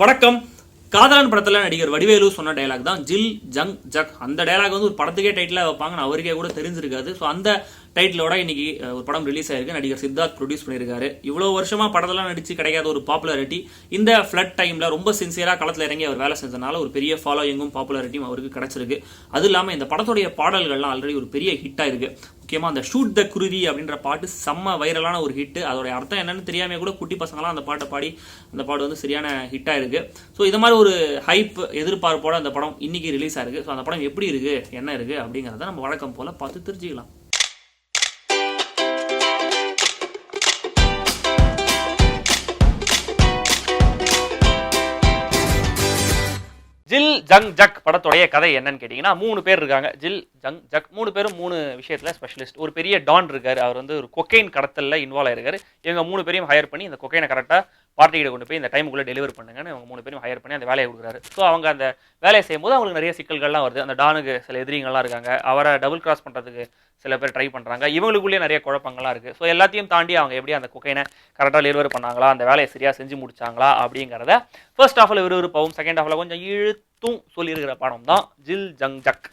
வணக்கம். காதலன் படத்துல நடிகர் வடிவேலு சொன்ன டைலாக் தான் ஜில் ஜங் ஜக். அந்த டைலாக் வந்து ஒரு படத்துக்கே டைட்டில் வைப்பாங்கன்னு அவருக்கே கூட தெரிஞ்சிருக்காது. ஸோ அந்த டைட்டிலோட இன்னைக்கு ஒரு படம் ரிலீஸ் ஆயிருக்கு. நடிகர் சித்தார்த் ப்ரொடியூஸ் பண்ணியிருக்காரு. இவ்வளோ வருஷமா படத்தெல்லாம் நடிச்சு கிடைக்காத ஒரு பாப்புலாரிட்டி இந்த ஃபிளட் டைம்ல ரொம்ப சின்சியரா களத்தில் இறங்கி அவர் வேலை செஞ்சதுனால ஒரு பெரிய ஃபாலோயிங்கும் பாப்புலாரிட்டியும் அவருக்கு கிடைச்சிருக்கு. அது இல்லாமல் இந்த படத்துடைய பாடல்கள்லாம் ஆல்ரெடி ஒரு பெரிய ஹிட் ஆயிருக்கு. முக்கியமாக அந்த ஷூட் த குருவி அப்படின்ற பாட்டு செம்ம வைரலான ஒரு ஹிட். அதோடைய அர்த்தம் என்னன்னு தெரியாம கூட குட்டி பசங்களாம் அந்த பாட்டை பாடி அந்த பாட்டு வந்து சரியான ஹிட் ஆயிருக்கு. ஸோ இது மாதிரி ஒரு ஹைப் எதிர்பார்ப்போட அந்த படம் இன்னைக்கு ரிலீஸ் ஆயிருக்கு. ஸோ அந்த படம் எப்படி இருக்கு, என்ன இருக்கு அப்படிங்கிறத நம்ம வழக்கம் போல பார்த்து தெரிஞ்சுக்கலாம். ஜில் ஜங் ஜக் படத்துடைய கதை என்னன்னு கேட்டிங்கன்னா, 3 பேர் இருக்காங்க. ஜில் ஜங் ஜக் 3 பேரும் 3 விஷயத்தில் ஸ்பெஷலிஸ்ட். ஒரு பெரிய டான் இருக்காரு, அவர் வந்து ஒரு கொக்கைன் கடத்தலில் இன்வால்வ் ஆயிருக்காரு. இவங்க 3 பேரையும் ஹையர் பண்ணி இந்த கொக்கைனை கரெக்டாக பார்ட்டிகிட்ட கொண்டு போய் இந்த டைமுக்குள்ளே டெலிவர் பண்ணுங்கன்னு அவங்க 3 பேரும் ஹையர் பண்ணி அந்த வேலையை கொடுக்குறாரு. ஸோ அவங்க அந்த வேலையை செய்யும்போது அவங்களுக்கு நிறைய சிக்கல்கள்லாம் வருது. அந்த டானுக்கு சில எதிரிகள்லாம் இருக்காங்க. அவரை டபுள் கிராஸ் பண்ணுறதுக்கு சில பேர் ட்ரை பண்ணுறாங்க. இவங்களுக்குள்ளேயே நிறைய குழப்பங்கள்லாம் இருக்குது. ஸோ எல்லாத்தையும் தாண்டி அவங்க எப்படி அந்த கொக்கைனை கரெக்டாக டெலிவர் பண்ணாங்களா, அந்த வேலையை சரியாக செஞ்சு முடிச்சாங்களா அப்படிங்கிறத ஃபர்ஸ்ட் ஹாஃபில் விறுவிறுப்பாகவும் செகண்ட் ஹாஃபில் கொஞ்சம் இழுத்தும் சொல்லியிருக்கிற படம் தான் ஜில் ஜங் ஜக்.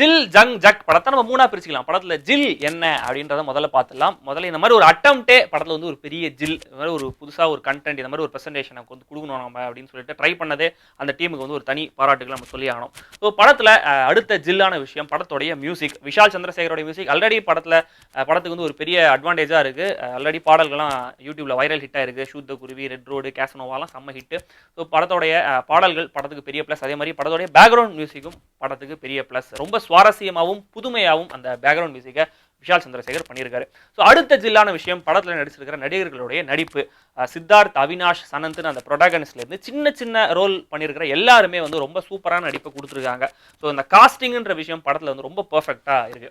ஜில் ஜங் ஜக் படத்தை நம்ம 3ஆ பிரிச்சுக்கலாம். படத்துல ஜில் என்ன அப்படின்றத முதல்ல பார்த்துடலாம். முதல்ல இந்த மாதிரி ஒரு அட்டம்ப்டே படத்துல வந்து ஒரு பெரிய ஜில், இந்த மாதிரி ஒரு புதுசா ஒரு கண்டென்ட், இந்த மாதிரி ஒரு பிரசன்டேஷன் நமக்கு வந்து கொடுக்கணும் நம்ம அப்படின்னு சொல்லிட்டு ட்ரை பண்ணதே அந்த டீமுக்கு வந்து ஒரு தனி பாராட்டுகள் நம்ம சொல்லி ஆகணும். ஸோ படத்துல அடுத்த ஜில்லான விஷயம் படத்துடைய மியூசிக். விஷால் சந்திரசேகரோட மியூசிக் ஆல்ரெடி படத்துக்கு வந்து ஒரு பெரிய அட்வான்டேஜா இருக்கு. ஆல்ரெடி பாடல்கள்லாம் யூடியூப்ல வைரல் ஹிட் ஆயிருக்கு. ஷூட் த குருவி, ரெட் ரோடு, கேசனோவாலாம் செம்ம ஹிட். ஸோ படத்துடைய பாடல்கள் படத்துக்கு பெரிய பிளஸ். அதே மாதிரி படத்துடைய பேக்ரவுண்ட் மியூசிக்கும் படத்துக்கு பெரிய பிளஸ். ரொம்ப சுவாரஸ்யமாகவும் புதுமையாகவும் அந்த பேக்ரவுண்ட் மியூசிக்கை விஷால் சந்திரசேகர் பண்ணியிருக்காரு. ஸோ அடுத்த ஜில்லான விஷயம் படத்தில் நடிச்சிருக்கிற நடிகர்களுடைய நடிப்பு. சித்தார்த், அவினாஷ், சனந்த்னு அந்த ப்ரொடாகனிஸ்ட்ல இருந்து சின்ன சின்ன ரோல் பண்ணியிருக்கிற எல்லாருமே வந்து ரொம்ப சூப்பரான நடிப்பை கொடுத்துருக்காங்க. ஸோ இந்த காஸ்டிங்ன்ற விஷயம் படத்தில் வந்து ரொம்ப பர்ஃபெக்டாக இருக்கு.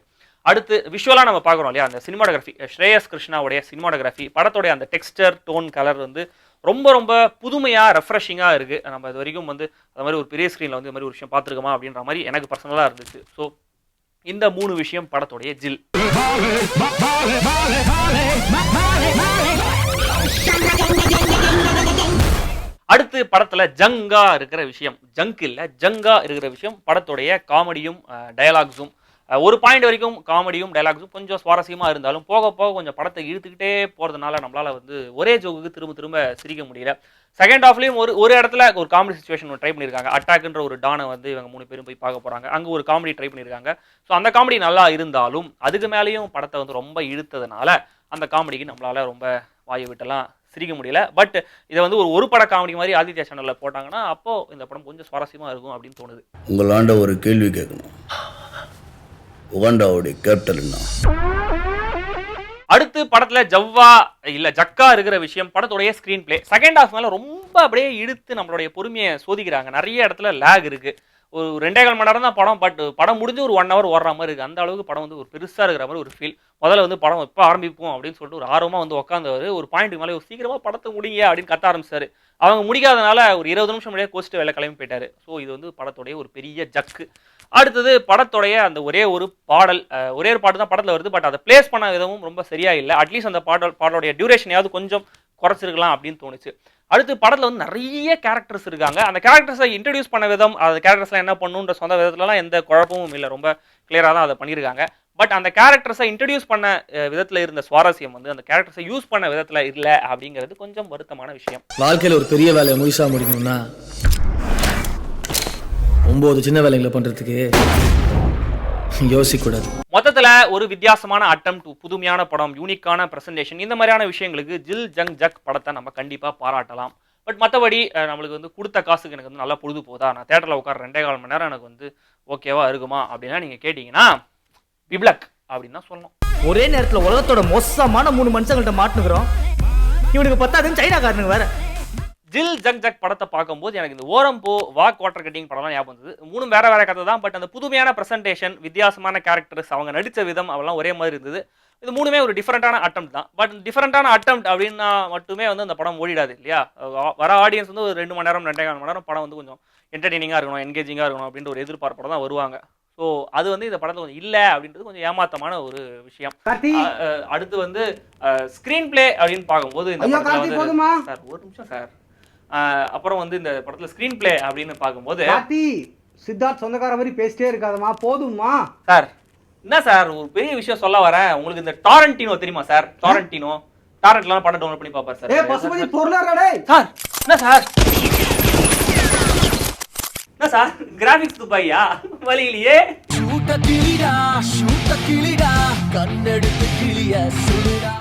அடுத்து விஷுவலாக நம்ம பார்க்குறோம் இல்லையா, அந்த சினிமாட்டோகிராஃபி, ஸ்ரேயஸ் கிருஷ்ணாவுடைய சினிமாட்டோகிராஃபி, படத்தோடைய அந்த டெக்ஸ்டர், டோன், கலர் வந்து ரொம்ப ரொம்ப புதுமையாக ரெஃப்ரெஷிங்காக இருக்குது. நம்ம இது வரைக்கும் வந்து அது மாதிரி ஒரு பெரிய ஸ்க்ரீனில் வந்து இது மாதிரி ஒரு விஷயம் பார்த்துருக்கோமா அப்படின்ற மாதிரி எனக்கு பர்சனலாக இருந்துச்சு. ஸோ இந்த 3 விஷயம் படத்துடைய ஜில். அடுத்து படத்துல ஜங்கா இருக்கிற விஷயம், ஜங்க் இல்ல ஜங்கா இருக்கிற விஷயம் படத்துடைய காமெடியும் டயலாக்ஸும். ஒரு பாயிண்ட் வரைக்கும் காமெடியும் டயலாக்ஸும் கொஞ்சம் சுவாரஸ்யமா இருந்தாலும் போக போக கொஞ்சம் படத்தை இழுத்துக்கிட்டே போறதுனால நம்மளால வந்து ஒரே ஜோக்குக்கு திரும்ப திரும்ப சிரிக்க முடியல. செகண்ட் ஹாஃப்லயும் ஒரு இடத்துல ஒரு காமெடி சுச்சுவேஷன் ட்ரை பண்ணியிருக்காங்க. அட்டாக்ன்ற ஒரு டானை வந்து இவங்க 3 பேரும் போய் பார்க்க போறாங்க. அங்கே ஒரு காமெடி ட்ரை பண்ணியிருக்காங்க. ஸோ அந்த காமெடி நல்லா இருந்தாலும் அதுக்கு மேலேயும் படத்தை வந்து ரொம்ப இழுத்ததுனால அந்த காமெடிக்கு நம்மளால ரொம்ப வாயை விட்டெல்லாம் சிரிக்க முடியல. பட் இதை வந்து ஒரு பட காமெடி மாதிரி ஆதித்யா சேனலில் போட்டாங்கன்னா அப்போ இந்த படம் கொஞ்சம் சுவாரஸ்யமா இருக்கும் அப்படின்னு தோணுது. உங்களாண்ட ஒரு கேள்வி கேட்கணும். உகாண்டாவுடைய கேப்டன் என்ன? அடுத்து படத்துல ஜவ்வா இல்ல ஜக்கா இருக்கிற விஷயம் படத்துடைய ஸ்கிரீன் பிளே. செகண்ட் ஹாஃப் மேல ரொம்ப அப்படியே இழுத்து நம்மளுடைய பொறுமையை சோதிக்கிறாங்க. நிறைய இடத்துல லேக் இருக்கு. ஒரு 2.25 மணி நேரம் தான் படம். பட் படம் முடிஞ்சு ஒரு 1 ஹவர் ஓடுற மாதிரி இருக்கு. அந்த அளவுக்கு படம் வந்து ஒரு பெருசா இருக்கிற மாதிரி ஒரு ஃபீல். முதல்ல வந்து படம் எப்போ ஆரம்பிப்போம் அப்படின்னு சொல்லிட்டு ஒரு ஆர்வமா வந்து உட்காந்தவர் ஒரு பாயிண்ட் மேலே சீக்கிரமா படத்தை முடிங்க அப்படின்னு கத்த ஆரம்பிச்சாரு. அவங்க முடிக்காதனால ஒரு 20 நிமிஷம் முன்னாடியே கோஸ்ட் வேலை கிளம்பி போயிட்டாரு. ஸோ இது வந்து படத்துடைய ஒரு பெரிய ஜக்கு. அடுத்தது படத்துடைய அந்த ஒரே ஒரு பாடல், ஒரே ஒரு பாட்டு தான் படத்தில் வருது. பட் அதை பிளேஸ் பண்ண விதமும் ரொம்ப சரியா இல்லை. அட்லீஸ்ட் அந்த பாடலுடைய டியூரேஷனையாவது கொஞ்சம் குறைச்சிருக்கலாம் அப்படின்னு தோணுச்சு. அடுத்து படத்தில் வந்து நிறைய கேரக்டர்ஸ் இருக்காங்க. அந்த கேரக்டர்ஸை இன்ட்ரடியூஸ் பண்ண விதம், அந்த கேரக்டர்ஸ்லாம் என்ன பண்ணுன்ற சொந்த விதத்துலலாம் எந்த குழப்பமும் இல்லை. ரொம்ப கிளியராக தான் அதை பண்ணியிருக்காங்க. பட் அந்த கேரக்டர்ஸை இன்ட்ரடியூஸ் பண்ண விதத்தில் இருந்த சுவாரஸ்யம் வந்து அந்த கேரக்டர்ஸை யூஸ் பண்ண விதத்தில் இல்லை அப்படிங்கிறது கொஞ்சம் வருத்தமான விஷயம். வாழ்க்கையில் ஒரு பெரிய வேலையை முழுசா முடிக்கணும்னா 9 சின்ன வேலைகளை பண்றதுக்கு யோசிக்கூடாது. மொத்தத்தில் ஒரு வித்தியாசமான அட்டம், புதுமையான படம், யூனிக்கான பிரசன்டேஷன், இந்த மாதிரியான விஷயங்களுக்கு ஜில் ஜங் ஜக் படத்தை நம்ம கண்டிப்பாக பாராட்டலாம். பட் மற்றபடி நம்மளுக்கு வந்து கொடுத்த காசுக்கு எனக்கு வந்து நல்லா பொழுது போதா, நான் தேட்டரில் உட்கார 2.25 மணி நேரம் எனக்கு வந்து ஓகேவா இருக்குமா அப்படின்னா நீங்கள் கேட்டிங்கன்னா பிப்ளக் அப்படின்னு தான் சொல்லணும். ஒரே நேரத்தில் உலகத்தோட மோசமான 3 மனுஷங்கள்ட்ட மாட்டுக்கிறோம். இவனுக்கு பத்தாதுன்னு சைனாக்காரனுங்க வேற. ஜில் ஜக் ஜக் படத்தை பார்க்கும்போது எனக்கு இந்த ஓரம் போ வாக் வாட்டர் கட்டிங் படம்லாம் ஞாபகம் வந்தது. மூணும் வேற வேற கதை தான். பட் அந்த புதுமையான பிரசன்டேஷன், வித்தியாசமான கேரக்டர்ஸ், அவங்க நடித்த விதம் அவெல்லாம் ஒரே மாதிரி இருந்தது. இது மூணுமே ஒரு டிஃபரெண்டான அட்டெம்ப்ட் தான். பட் டிஃபரெண்டான அட்டெம்ப்ட் அப்படின்னா மட்டுமே வந்து அந்த படம் ஓடிடாது இல்லையா? வர ஆடியன்ஸ் வந்து ஒரு 2 மணி நேரம் 2.25 மணி நேரம் படம் வந்து கொஞ்சம் என்டர்டெய்னிங்காக இருக்கணும், என்கேஜிங்காக இருக்கணும் அப்படின்ற ஒரு எதிர்பார்ப்போட தான் வருவாங்க. ஸோ அது வந்து இந்த படத்தில் கொஞ்சம் இல்லை அப்படின்றது கொஞ்சம் ஏமாத்தமான ஒரு விஷயம். அடுத்து வந்து ஸ்க்ரீன் பிளே அப்படின்னு பார்க்கும்போது இந்த படத்தில் வந்து சார் ஒரு நிமிஷம் சார், அப்புறம் வந்து இந்த படத்தில் ஸ்க்ரீன் பிளே அப்படின்னு பார்க்கும்போது சித்தார்த் சொந்தக்கார மாதிரி பேசிட்டே இருக்காதமா, போதுமா சார்? என்ன சார் ஒரு பெரிய விஷயம் சொல்ல வரேன். உங்களுக்கு இந்த டாரண்டினோ தெரியுமா சார்? டாரண்ட்லாம் படம் டவுன்லோட் பண்ணி பார்ப்பார் சார். பசுபதி பொருளாதாரே சார், என்ன சார் என்ன சார் கிராபிக்ஸ் துபாயா வழியிலேயே ஷூட்ட கிளிடா கண்ணெடுத்து கிளிய சுடுடா.